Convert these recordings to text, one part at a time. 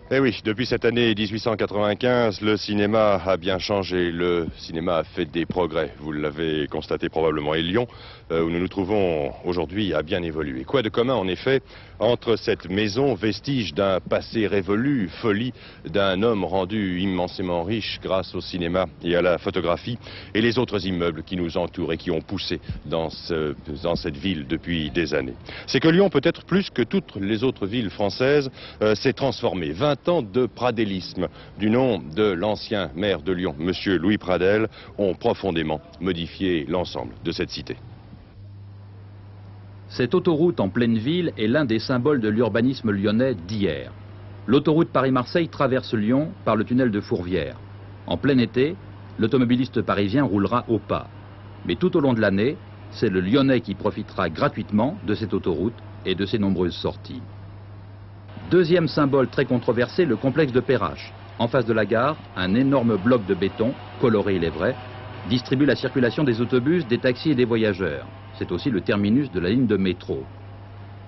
Eh oui, depuis cette année 1895, le cinéma a bien changé. Le cinéma a fait des progrès. Vous l'avez constaté probablement. Et Lyon, où nous nous trouvons aujourd'hui, a bien évolué. Quoi de commun, en effet, entre cette maison, vestige d'un passé révolu, folie d'un homme rendu immensément riche grâce au cinéma et à la photographie, et les autres immeubles qui nous entourent et qui ont poussé dans cette ville depuis des années. C'est que Lyon, peut-être plus que toutes les autres villes françaises, s'est transformée. 20 ans de pradélisme du nom de l'ancien maire de Lyon, monsieur Louis Pradel, ont profondément modifié l'ensemble de cette cité. Cette autoroute en pleine ville est l'un des symboles de l'urbanisme lyonnais d'hier. L'autoroute Paris-Marseille traverse Lyon par le tunnel de Fourvière. En plein été, l'automobiliste parisien roulera au pas. Mais tout au long de l'année, c'est le Lyonnais qui profitera gratuitement de cette autoroute et de ses nombreuses sorties. Deuxième symbole très controversé, le complexe de Perrache. En face de la gare, un énorme bloc de béton, coloré il est vrai, distribue la circulation des autobus, des taxis et des voyageurs. C'est aussi le terminus de la ligne de métro.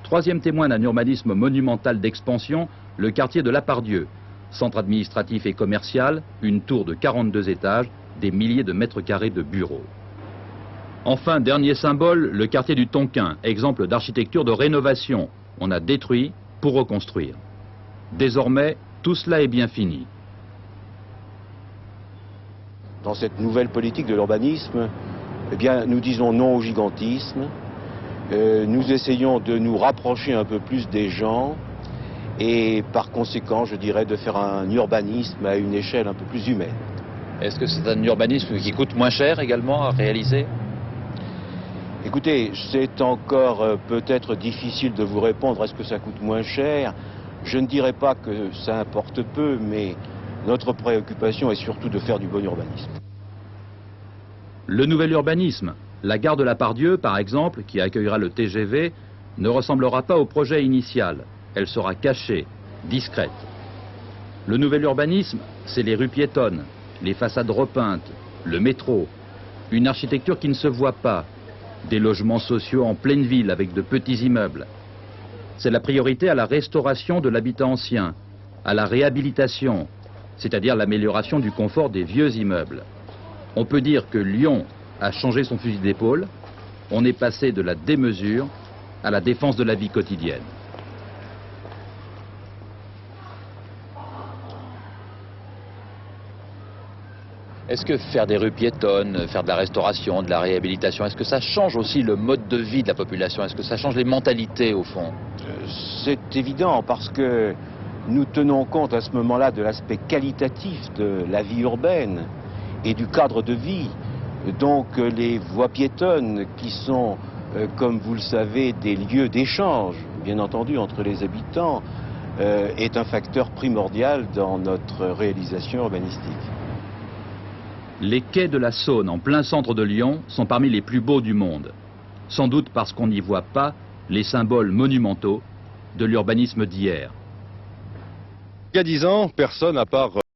Troisième témoin d'un urbanisme monumental d'expansion, le quartier de Lapardieu. Centre administratif et commercial, une tour de 42 étages, des milliers de mètres carrés de bureaux. Enfin, dernier symbole, le quartier du Tonkin, exemple d'architecture de rénovation. On a détruit pour reconstruire. Désormais, tout cela est bien fini. Dans cette nouvelle politique de l'urbanisme, eh bien, nous disons non au gigantisme, nous essayons de nous rapprocher un peu plus des gens et par conséquent, je dirais, de faire un urbanisme à une échelle un peu plus humaine. Est-ce que c'est un urbanisme qui coûte moins cher également à réaliser ? Écoutez, c'est encore peut-être difficile de vous répondre, est-ce que ça coûte moins cher? Je ne dirais pas que ça importe peu, mais notre préoccupation est surtout de faire du bon urbanisme. Le nouvel urbanisme, la gare de Lapardieu par exemple, qui accueillera le TGV, ne ressemblera pas au projet initial. Elle sera cachée, discrète. Le nouvel urbanisme, c'est les rues piétonnes, les façades repeintes, le métro, une architecture qui ne se voit pas, des logements sociaux en pleine ville avec de petits immeubles. C'est la priorité à la restauration de l'habitat ancien, à la réhabilitation, c'est-à-dire l'amélioration du confort des vieux immeubles. On peut dire que Lyon a changé son fusil d'épaule. On est passé de la démesure à la défense de la vie quotidienne. Est-ce que faire des rues piétonnes, faire de la restauration, de la réhabilitation, est-ce que ça change aussi le mode de vie de la population? Est-ce que ça change les mentalités au fond? C'est évident parce que nous tenons compte à ce moment-là de l'aspect qualitatif de la vie urbaine et du cadre de vie. Donc les voies piétonnes qui sont, comme vous le savez, des lieux d'échange, bien entendu, entre les habitants, est un facteur primordial dans notre réalisation urbanistique. Les quais de la Saône, en plein centre de Lyon, sont parmi les plus beaux du monde. Sans doute parce qu'on n'y voit pas les symboles monumentaux de l'urbanisme d'hier. Il y a 10 ans, personne à part